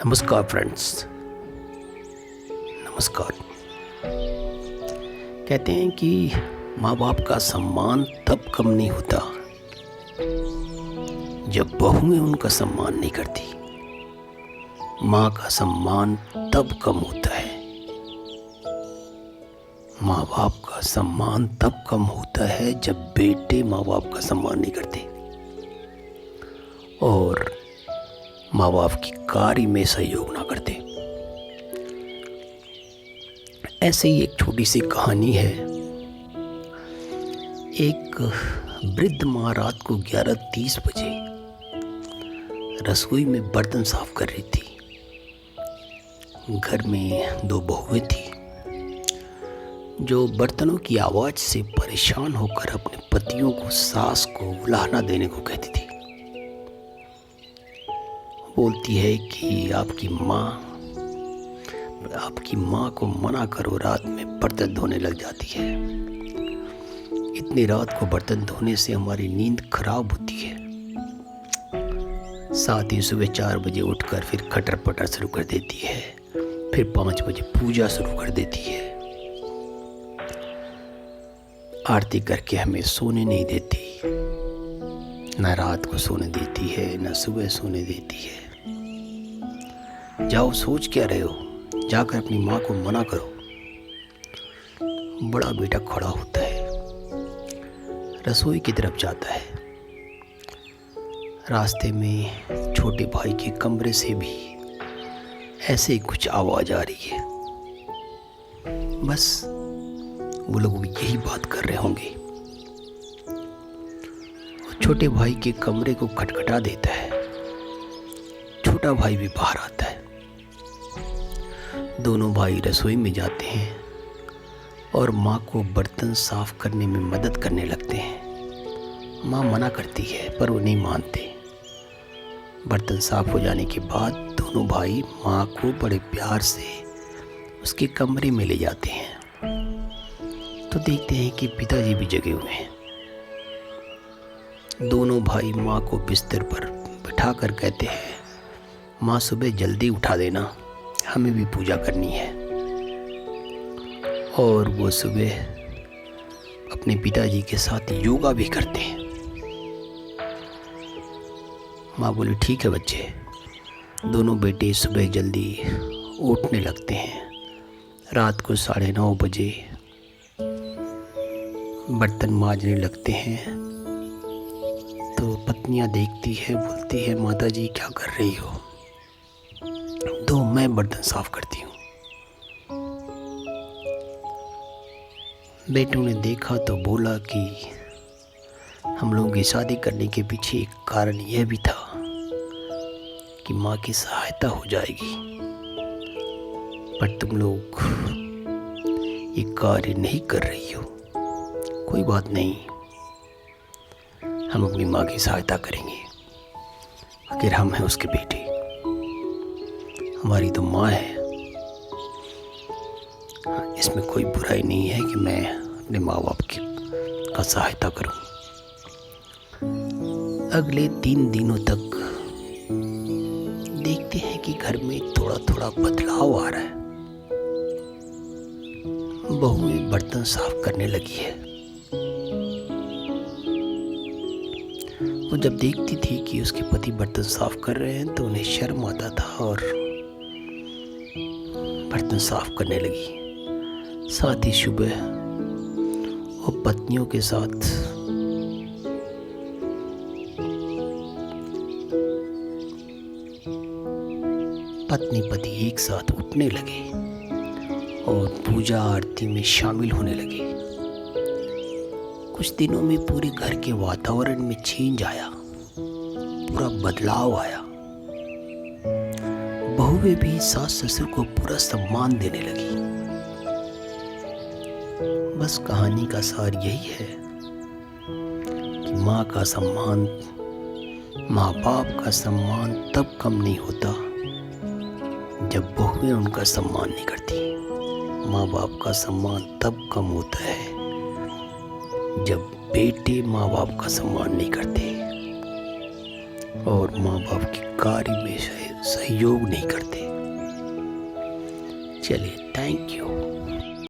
नमस्कार फ्रेंड्स। नमस्कार। कहते हैं कि माँ बाप का सम्मान तब कम नहीं होता जब बहुएं उनका सम्मान नहीं करती। माँ का सम्मान तब कम होता है, माँ बाप का सम्मान तब कम होता है जब बेटे माँ बाप का सम्मान नहीं करते और माँ बाप की कार्य में सहयोग ना करते। ऐसे ही एक छोटी सी कहानी है। एक वृद्ध माँ रात को 11:30 बजे रसोई में बर्तन साफ कर रही थी। घर में 2 बहुएं थी जो बर्तनों की आवाज़ से परेशान होकर अपने पतियों को सास को उलाहना देने को कहती थी। बोलती है कि आपकी माँ को मना करो, रात में बर्तन धोने लग जाती है। इतनी रात को बर्तन धोने से हमारी नींद खराब होती है। साथ ही सुबह 4 बजे उठकर फिर खटर पटर शुरू कर देती है, फिर 5 बजे पूजा शुरू कर देती है। आरती करके हमें सोने नहीं देती, न रात को सोने देती है न सुबह सोने देती है। जाओ, सोच क्या रहे हो, जाकर अपनी माँ को मना करो। बड़ा बेटा खड़ा होता है, रसोई की तरफ जाता है। रास्ते में छोटे भाई के कमरे से भी ऐसे ही कुछ आवाज आ रही है। बस वो लोग भी यही बात कर रहे होंगे। छोटे भाई के कमरे को खटखटा देता है। छोटा भाई भी बाहर आता है। दोनों भाई रसोई में जाते हैं और माँ को बर्तन साफ करने में मदद करने लगते हैं। माँ मना करती है पर वो नहीं मानते। बर्तन साफ हो जाने के बाद दोनों भाई माँ को बड़े प्यार से उसके कमरे में ले जाते हैं तो देखते हैं कि पिताजी भी जगे हुए हैं। दोनों भाई माँ को बिस्तर पर बिठाकर कहते हैं, माँ सुबह जल्दी उठा देना, हमें भी पूजा करनी है। और वो सुबह अपने पिताजी के साथ योगा भी करते हैं। माँ बोली, ठीक है बच्चे। दोनों बेटे सुबह जल्दी उठने लगते हैं। रात को 9:30 बजे बर्तन मांजने लगते हैं तो पत्नियां देखती है, बोलती है, माताजी क्या कर रही हो? तो मैं बर्तन साफ करती हूँ। बेटों ने देखा तो बोला कि हम लोगों की शादी करने के पीछे एक कारण यह भी था कि माँ की सहायता हो जाएगी, पर तुम लोग ये कार्य नहीं कर रही हो। कोई बात नहीं, हम अपनी माँ की सहायता करेंगे। आखिर हम हैं उसके बेटे, हमारी तो माँ है। इसमें कोई बुराई नहीं है कि मैं अपने माँ बाप का सहायता करूं। अगले 3 दिनों तक देखते हैं कि घर में थोड़ा थोड़ा बदलाव आ रहा है। बहू बर्तन साफ करने लगी है। वो जब देखती थी कि उसके पति बर्तन साफ कर रहे हैं तो उन्हें शर्म आता था और बर्तन साफ करने लगी। साथ ही सुबह वो पत्नियों के साथ पत्नी पति एक साथ उठने लगे और पूजा आरती में शामिल होने लगे। कुछ दिनों में पूरे घर के वातावरण में चेंज आया, पूरा बदलाव आया। बहुएं भी सास ससुर को पूरा सम्मान देने लगी। बस कहानी का सार यही है कि माँ का सम्मान, माँ बाप का सम्मान तब कम नहीं होता जब बहुएं उनका सम्मान नहीं करती। माँ बाप का सम्मान तब कम होता है जब बेटे माँ बाप का सम्मान नहीं करते और माँ बाप के कार्य में सहयोग नहीं करते। चलिए, थैंक यू।